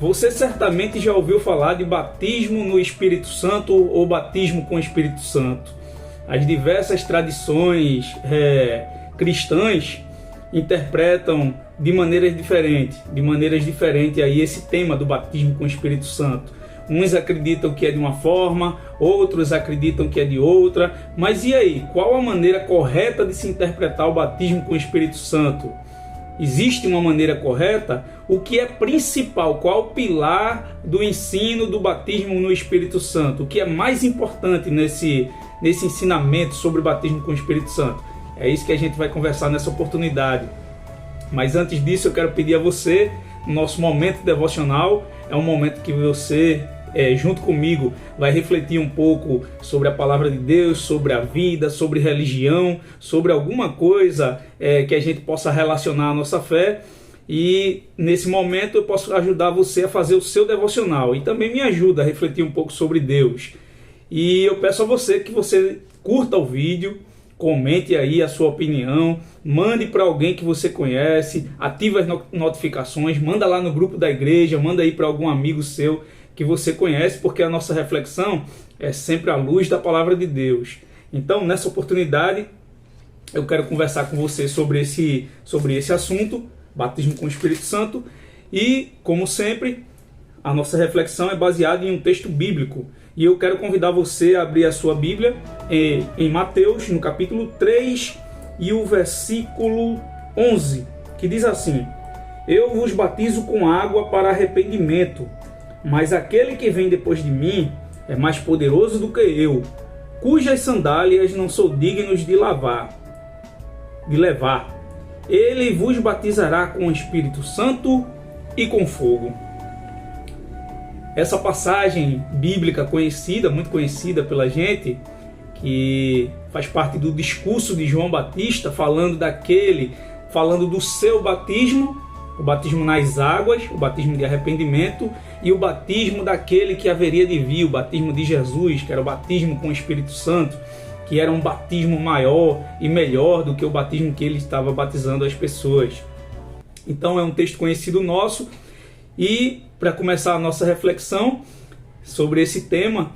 Você certamente já ouviu falar de batismo no Espírito Santo ou batismo com o Espírito Santo. As diversas tradições cristãs interpretam de maneiras diferentes aí esse tema do batismo com o Espírito Santo. Uns acreditam que é de uma forma, outros acreditam que é de outra. Mas e aí? Qual a maneira correta de se interpretar o batismo com o Espírito Santo? Existe uma maneira correta? O que é principal? Qual o pilar do ensino do batismo no Espírito Santo? O que é mais importante nesse ensinamento sobre o batismo com o Espírito Santo? É isso que a gente vai conversar nessa oportunidade. Mas antes disso, eu quero pedir a você, nosso momento devocional é um momento que você, junto comigo, vai refletir um pouco sobre a palavra de Deus, sobre a vida, sobre religião, sobre alguma coisa que a gente possa relacionar à nossa fé. E nesse momento eu posso ajudar você a fazer o seu devocional e também me ajuda a refletir um pouco sobre Deus. E eu peço a você que você curta o vídeo, comente aí a sua opinião, mande para alguém que você conhece, ative as notificações, manda lá no grupo da igreja, manda aí para algum amigo seu que você conhece, porque a nossa reflexão é sempre à luz da palavra de Deus. Então, nessa oportunidade, eu quero conversar com você sobre esse assunto, batismo com o Espírito Santo, e, como sempre, a nossa reflexão é baseada em um texto bíblico. E eu quero convidar você a abrir a sua Bíblia em Mateus, no capítulo 3 e o versículo 11, que diz assim: Eu vos batizo com água para arrependimento, mas aquele que vem depois de mim é mais poderoso do que eu, cujas sandálias não sou digno de levar. Ele vos batizará com o Espírito Santo e com fogo. Essa passagem bíblica conhecida, muito conhecida pela gente, que faz parte do discurso de João Batista, falando do seu batismo, o batismo nas águas, o batismo de arrependimento, e o batismo daquele que haveria de vir, o batismo de Jesus, que era o batismo com o Espírito Santo, que era um batismo maior e melhor do que o batismo que ele estava batizando as pessoas. Então é um texto conhecido nosso. E para começar a nossa reflexão sobre esse tema,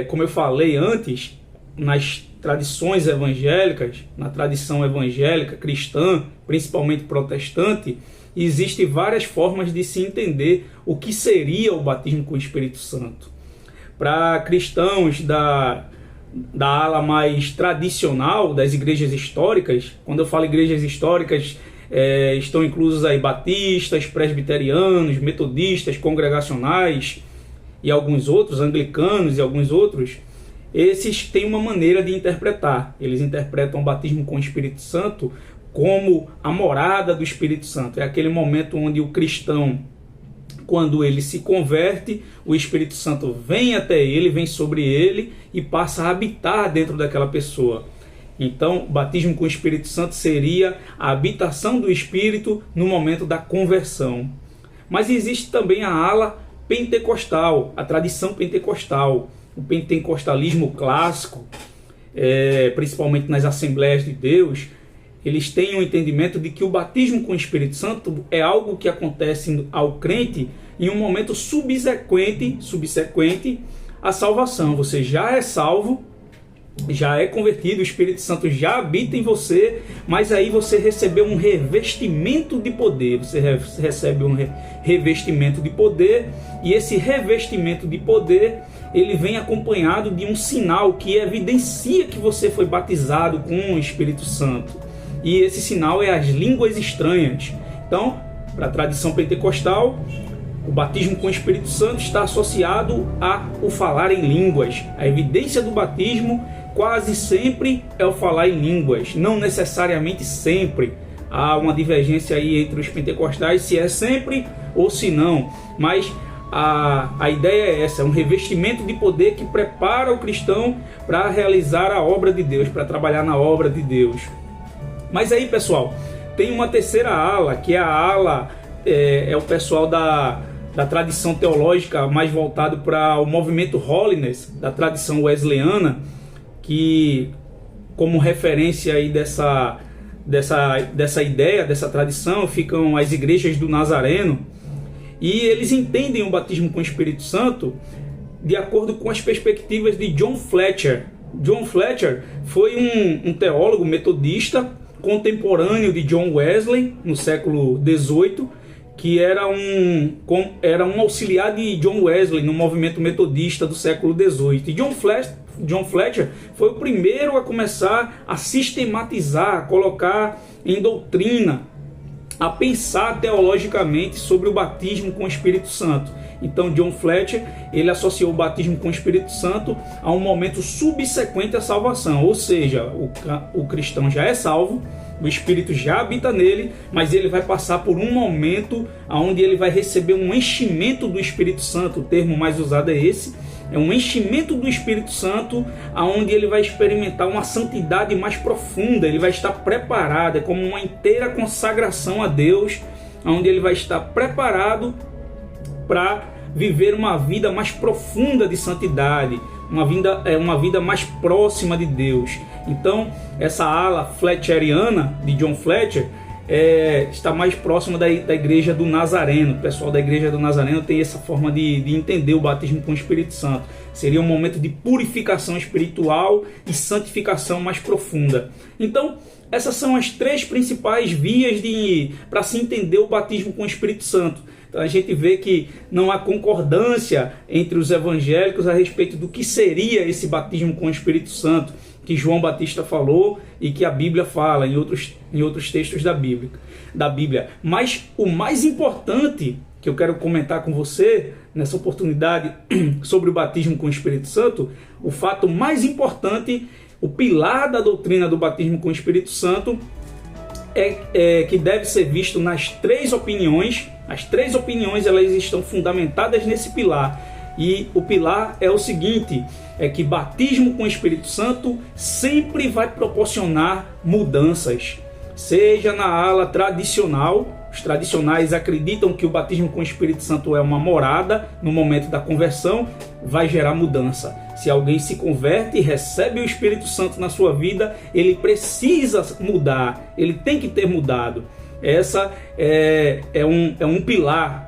como eu falei antes, nas tradições evangélicas, na tradição evangélica cristã, principalmente protestante, existem várias formas de se entender o que seria o batismo com o Espírito Santo. Para cristãos da ala mais tradicional das igrejas históricas, quando eu falo igrejas históricas, estão inclusos aí batistas, presbiterianos, metodistas, congregacionais e alguns outros, anglicanos e alguns outros. Esses têm uma maneira de interpretar. Eles interpretam o batismo com o Espírito Santo como a morada do Espírito Santo. É aquele momento onde o cristão, quando ele se converte, o Espírito Santo vem até ele, vem sobre ele e passa a habitar dentro daquela pessoa. Então, o batismo com o Espírito Santo seria a habitação do Espírito no momento da conversão. Mas existe também a ala pentecostal, a tradição pentecostal, o pentecostalismo clássico, principalmente nas Assembleias de Deus. Eles têm um entendimento de que o batismo com o Espírito Santo é algo que acontece ao crente em um momento subsequente à salvação. Você já é salvo, já é convertido, o Espírito Santo já habita em você, mas aí você recebeu um revestimento de poder. Você recebe um revestimento de poder, e esse revestimento de poder, ele vem acompanhado de um sinal que evidencia que você foi batizado com o Espírito Santo. E esse sinal é as línguas estranhas. Então, para a tradição pentecostal, o batismo com o Espírito Santo está associado ao falar em línguas. A evidência do batismo quase sempre é o falar em línguas, não necessariamente sempre. Há uma divergência aí entre os pentecostais se é sempre ou se não, mas a ideia é essa, é um revestimento de poder que prepara o cristão para realizar a obra de Deus, para trabalhar na obra de Deus. Mas aí, pessoal, tem uma terceira ala, que é a ala, o pessoal da tradição teológica mais voltado para o movimento Holiness, da tradição wesleyana, que como referência aí dessa ideia, dessa tradição, ficam as igrejas do Nazareno. E eles entendem o batismo com o Espírito Santo de acordo com as perspectivas de John Fletcher. John Fletcher foi um teólogo metodista contemporâneo de John Wesley, no século XVIII, que era um auxiliar de John Wesley no movimento metodista do século XVIII. E John Fletcher foi o primeiro a começar a sistematizar, a colocar em doutrina, a pensar teologicamente sobre o batismo com o Espírito Santo. Então John Fletcher, ele associou o batismo com o Espírito Santo a um momento subsequente à salvação, ou seja, o cristão já é salvo, o Espírito já habita nele, mas ele vai passar por um momento onde ele vai receber um enchimento do Espírito Santo. O termo mais usado é esse, é um enchimento do Espírito Santo, onde ele vai experimentar uma santidade mais profunda, ele vai estar preparado, é como uma inteira consagração a Deus, onde ele vai estar preparado para viver uma vida mais profunda de santidade, uma vida mais próxima de Deus. Então, essa ala fletcheriana de John Fletcher está mais próxima da igreja do Nazareno. O pessoal da igreja do Nazareno tem essa forma de entender o batismo com o Espírito Santo. Seria um momento de purificação espiritual e santificação mais profunda. Então, essas são as três principais vias para se entender o batismo com o Espírito Santo. Então a gente vê que não há concordância entre os evangélicos a respeito do que seria esse batismo com o Espírito Santo que João Batista falou e que a Bíblia fala em outros textos da Bíblia. Mas o mais importante que eu quero comentar com você nessa oportunidade sobre o batismo com o Espírito Santo, o fato mais importante, o pilar da doutrina do batismo com o Espírito Santo que deve ser visto nas três opiniões. As três opiniões, elas estão fundamentadas nesse pilar. E o pilar é o seguinte, é que batismo com o Espírito Santo sempre vai proporcionar mudanças. Seja na ala tradicional, os tradicionais acreditam que o batismo com o Espírito Santo é uma morada no momento da conversão, vai gerar mudança. Se alguém se converte e recebe o Espírito Santo na sua vida, ele precisa mudar, ele tem que ter mudado. Essa é um pilar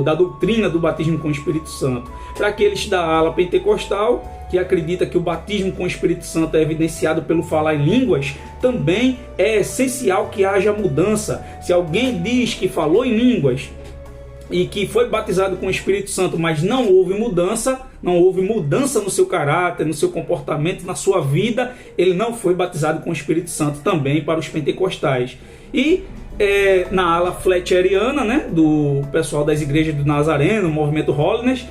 da doutrina do batismo com o Espírito Santo. Para aqueles da ala pentecostal, que acredita que o batismo com o Espírito Santo é evidenciado pelo falar em línguas, também é essencial que haja mudança. Se alguém diz que falou em línguas e que foi batizado com o Espírito Santo, mas não houve mudança no seu caráter, no seu comportamento, na sua vida, ele não foi batizado com o Espírito Santo também para os pentecostais. E na ala fletcheriana, né, do pessoal das igrejas do Nazareno, movimento Holiness,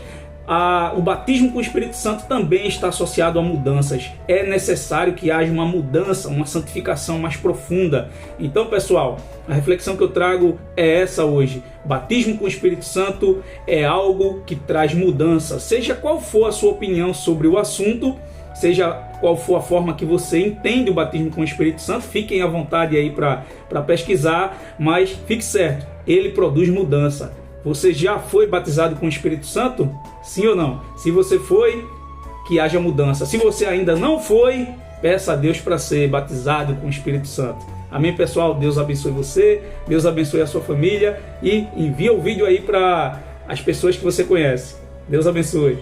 o batismo com o Espírito Santo também está associado a mudanças. É necessário que haja uma mudança, uma santificação mais profunda. Então, pessoal, a reflexão que eu trago é essa hoje. Batismo com o Espírito Santo é algo que traz mudança. Seja qual for a sua opinião sobre o assunto, seja qual for a forma que você entende o batismo com o Espírito Santo, fiquem à vontade aí para pesquisar, mas fique certo, ele produz mudança. Você já foi batizado com o Espírito Santo? Sim ou não? Se você foi, que haja mudança. Se você ainda não foi, peça a Deus para ser batizado com o Espírito Santo. Amém, pessoal? Deus abençoe você, Deus abençoe a sua família e envia o vídeo aí para as pessoas que você conhece. Deus abençoe.